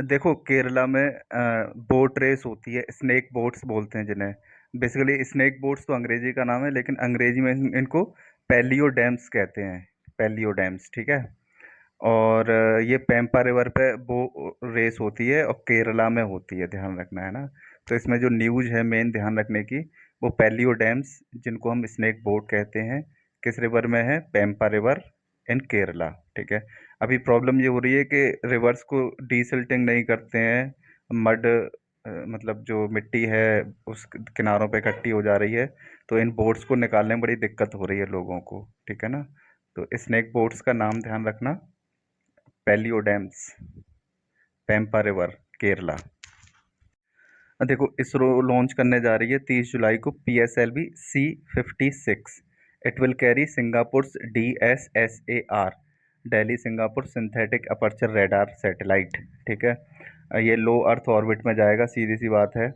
देखो केरला में boat race होती है, स्नेक बोट्स बोलते हैं जिन्हें। बेसिकली स्नेक बोट्स तो अंग्रेजी का नाम है, लेकिन अंग्रेजी में इनको पैलियो डैम्स कहते हैं। पैलियो डैम्स, ठीक है। और ये पैम्पा रिवर पे वो रेस होती है और केरला में होती है, ध्यान रखना है ना। तो इसमें जो न्यूज है मेन ध्यान रखने की, वो पैलियो डैम्स जिनको हम स्नेक बोट कहते हैं, किस रिवर में है? पैम्पा रिवर इन केरला, ठीक है। अभी प्रॉब्लम ये हो रही है कि रिवर्स को डीसिल्टिंग नहीं करते हैं। मड मतलब जो मिट्टी है उस किनारों पे इकट्ठी हो जा रही है, तो इन बोट्स को निकालने में बड़ी दिक्कत हो रही है लोगों को, ठीक है ना। तो स्नेक बोट्स का नाम ध्यान रखना, palaeo dams, Pampa river, Kerala. देखो इसरो लॉन्च करने जा रही है 30 जुलाई को PSLV C56। It will carry Singapore DSSAR, Delhi Singapore synthetic aperture radar satellite, ठीक है। ये लो अर्थ ऑर्बिट में जाएगा, सीधी सी बात है।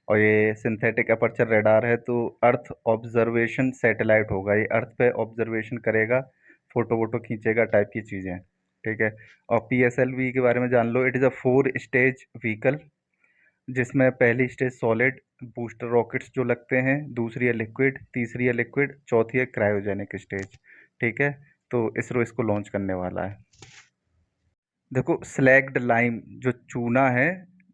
और ये सिंथेटिक अपर्चर रेडार है तो अर्थ ऑब्जर्वेशन सैटेलाइट होगा, ये अर्थ पे ऑब्जर्वेशन करेगा, फोटो वोटो खींचेगा टाइप की चीज़ें, ठीक है। और PSLV के बारे में जान लो, it is a 4 stage vehicle, जिसमें पहली स्टेज सॉलिड बूस्टर रॉकेट्स जो लगते हैं, दूसरी है लिक्विड, तीसरी है लिक्विड, चौथी है क्रायोजेनिक स्टेज, ठीक है। तो इसरो इसको लॉन्च करने वाला है। देखो स्लैग्ड लाइम जो चूना है,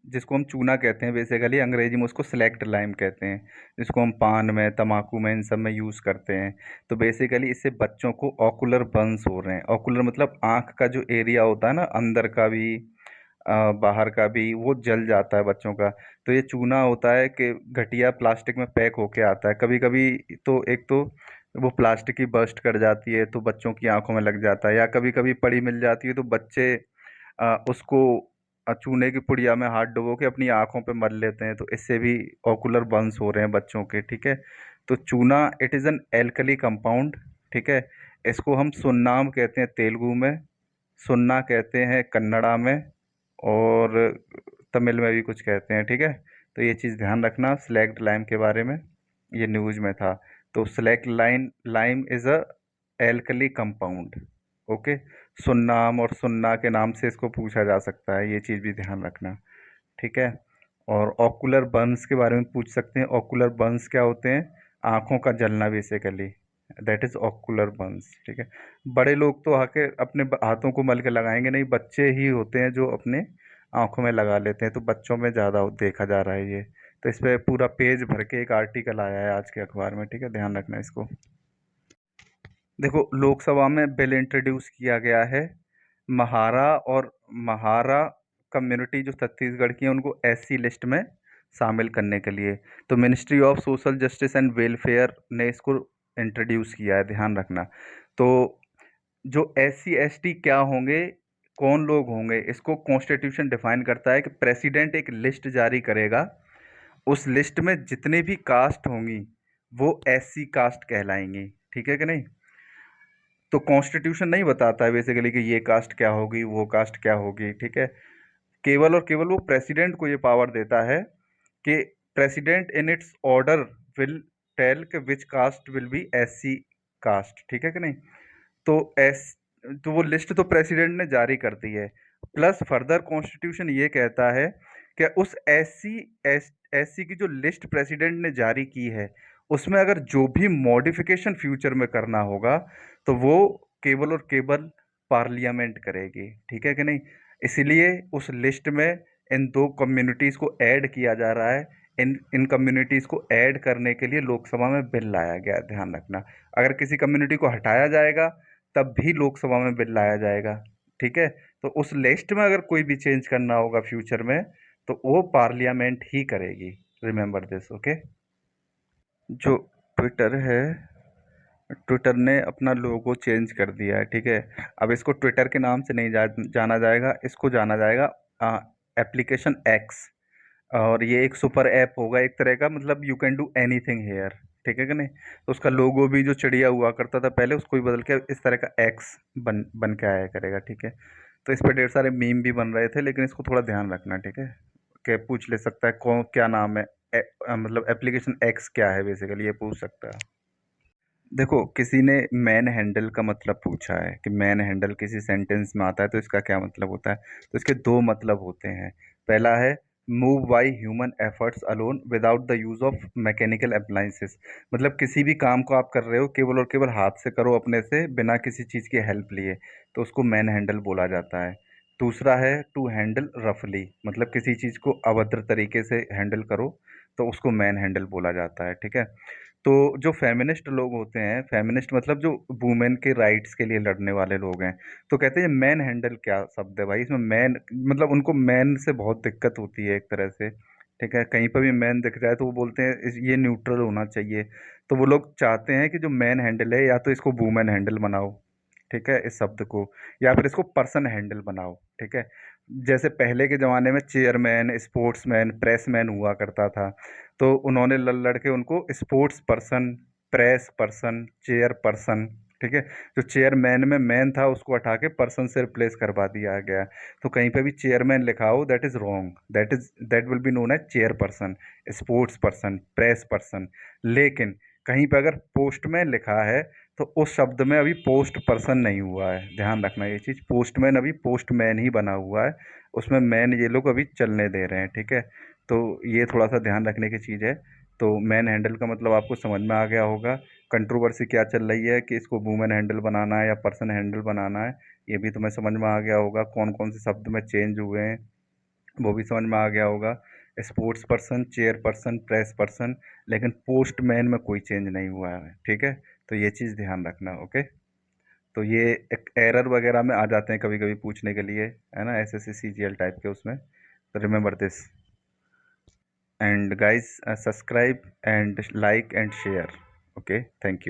जिसको हम चूना कहते हैं, बेसिकली अंग्रेजी में उसको स्लैग्ड लाइम कहते हैं, जिसको हम पान में, तम्बाकू में, इन सब में यूज़ करते हैं। तो बेसिकली इससे बच्चों को ऑकुलर बर्न्स हो रहे हैं। ऑकुलर मतलब आँख का जो एरिया होता है ना, अंदर का भी बाहर का भी, वो जल जाता है बच्चों का। तो ये चूना होता है कि घटिया प्लास्टिक में पैक होके आता है, कभी कभी तो एक तो वो प्लास्टिक की बर्स्ट कर जाती है तो बच्चों की आंखों में लग जाता है, या कभी कभी पड़ी मिल जाती है तो बच्चे उसको चूने की पुड़िया में हाथ डुबो के अपनी आंखों पे मल लेते हैं, तो इससे भी ऑकुलर बर्न्स हो रहे हैं बच्चों के, ठीक है। तो चूना it is an alkali compound, ठीक है। इसको हम सुन्नाम कहते हैं तेलुगु में, सुन्ना कहते हैं कन्नड़ा में, और तमिल में भी कुछ कहते हैं, ठीक है। तो ये चीज़ ध्यान रखना स्लैग्ड लाइम के बारे में, ये न्यूज़ में था। तो slagged line lime is a alkali compound, okay. सुन्नाम और सुन्ना के नाम से इसको पूछा जा सकता है, ये चीज़ भी ध्यान रखना, ठीक है। और ऑकुलर बर्न्स के बारे में पूछ सकते हैं। ऑकुलर बर्न्स क्या होते हैं? आँखों का जलना basically, that is ocular Burns, ठीक है। बड़े लोग तो आके अपने हाथों को मल के लगाएंगे नहीं, बच्चे ही होते हैं जो अपने आँखों में लगा लेते हैं, तो बच्चों में ज़्यादा देखा जा रहा है ये। तो इस पे पूरा पेज भर के एक आर्टिकल आया है आज के अखबार में, ठीक है, ध्यान रखना इसको। देखो लोकसभा में बिल इंट्रोड्यूस किया गया है, महारा और महारा कम्युनिटी जो छत्तीसगढ़ की है उनको SC लिस्ट में शामिल करने के लिए। तो ministry of social justice and welfare ने इसको इंट्रोड्यूस किया है, ध्यान रखना। तो जो SC ST क्या होंगे, कौन लोग होंगे, इसको कॉन्स्टिट्यूशन डिफाइन करता है कि प्रेसिडेंट एक लिस्ट जारी करेगा, उस लिस्ट में जितने भी कास्ट होंगी वो SC कास्ट कहलाएंगी, ठीक है कि नहीं। तो कॉन्स्टिट्यूशन नहीं बताता है बेसिकली कि ये कास्ट क्या होगी, वो कास्ट क्या होगी, ठीक है। केवल और केवल वो प्रेसिडेंट को ये पावर देता है कि president in its order will tell कि which caste will be SC caste, ठीक है कि नहीं। तो एस तो वो लिस्ट तो प्रेसिडेंट ने जारी कर दी है, प्लस फर्दर कॉन्स्टिट्यूशन ये कहता है कि उस SC की जो लिस्ट प्रेसिडेंट ने जारी की है, उसमें अगर जो भी मॉडिफिकेशन फ्यूचर में करना होगा तो वो केवल और केवल पार्लियामेंट करेगी, ठीक है कि नहीं। इसीलिए उस लिस्ट में इन दो कम्युनिटीज़ को ऐड किया जा रहा है। इन इन कम्युनिटीज़ को ऐड करने के लिए लोकसभा में बिल लाया गया है, ध्यान रखना। अगर किसी कम्युनिटी को हटाया जाएगा तब भी लोकसभा में बिल लाया जाएगा, ठीक है। तो उस लिस्ट में अगर कोई भी चेंज करना होगा फ्यूचर में तो वो पार्लियामेंट ही करेगी, रिमेंबर दिस, ओके। जो ट्विटर है, ट्विटर ने अपना लोगो चेंज कर दिया है, ठीक है। अब इसको ट्विटर के नाम से नहीं जाना जाएगा, इसको जाना जाएगा एप्लीकेशन एक्स। और ये एक सुपर ऐप होगा एक तरह का, मतलब you can do anything here, ठीक है कि नहीं। तो उसका लोगो भी जो चिड़िया हुआ करता था पहले, उसको ही बदल के इस तरह का एक्स बन बन के आया करेगा, ठीक है। तो इस पर ढेर सारे मीम भी बन रहे थे, लेकिन इसको थोड़ा ध्यान रखना, ठीक है। कि पूछ ले सकता है कौन क्या नाम है, मतलब एप्लीकेशन एक्स क्या है बेसिकली, ये पूछ सकता है। देखो, किसी ने मैन हैंडल का मतलब पूछा है कि मैन हैंडल किसी सेंटेंस में आता है तो इसका क्या मतलब होता है। तो इसके दो मतलब होते हैं। पहला है move by human efforts alone without the use of mechanical appliances. मतलब किसी भी काम को आप कर रहे हो केवल और केवल हाथ से करो, अपने से, बिना किसी चीज़ की हेल्प लिए, तो उसको मैन हैंडल बोला जाता है। दूसरा है टू हैंडल रफली, मतलब किसी चीज़ को अभद्र तरीके से हैंडल करो तो उसको मैन हैंडल बोला जाता है। ठीक है। तो जो फेमिनिस्ट लोग होते हैं, फेमिनिस्ट मतलब जो वुमेन के राइट्स के लिए लड़ने वाले लोग हैं, तो कहते हैं मैन हैंडल क्या शब्द है भाई, इसमें मैन मतलब उनको मैन से बहुत दिक्कत होती है एक तरह से। ठीक है, कहीं पर भी मैन दिख जाए तो वो बोलते हैं ये न्यूट्रल होना चाहिए। तो वो लोग चाहते हैं कि जो मैन हैंडल है या तो इसको वुमेन हैंडल बनाओ, ठीक है, इस शब्द को, या फिर इसको पर्सन हैंडल बनाओ। ठीक है। जैसे पहले के ज़माने में चेयरमैन, स्पोर्ट्समैन, प्रेसमैन हुआ करता था, तो उन्होंने लड़ लड़ के उनको sports person, press person, chair person, ठीक है, जो चेयरमैन में मैन था उसको हटा के पर्सन से रिप्लेस करवा दिया गया। तो कहीं पे भी चेयरमैन लिखा हो that is wrong, that will be known as chair person, sports person, press person. लेकिन कहीं पे अगर पोस्टमैन लिखा है तो उस शब्द में अभी पोस्ट पर्सन नहीं हुआ है, ध्यान रखना ये चीज़, पोस्टमैन अभी पोस्टमैन ही बना हुआ है, उसमें मैन ये लोग अभी चलने दे रहे हैं। ठीक है। तो ये थोड़ा सा ध्यान रखने की चीज़ है। तो मैन हैंडल का मतलब आपको समझ में आ गया होगा। कंट्रोवर्सी क्या चल रही है कि इसको वुमेन हैंडल बनाना है या पर्सन हैंडल बनाना है, ये भी तुम्हें समझ में आ गया होगा। कौन कौन से शब्द में चेंज हुए हैं वो भी समझ में आ गया होगा। Sports person, chair person, press person, लेकिन पोस्ट मैन में कोई चेंज नहीं हुआ है। ठीक है। तो ये चीज़ ध्यान रखना। ओके। तो ये एक एरर वगैरह में आ जाते हैं कभी कभी पूछने के लिए, है ना, एस एस सी सी जी एल टाइप के उसमें। तो remember this. And guys, subscribe and like and share. Okay, thank you.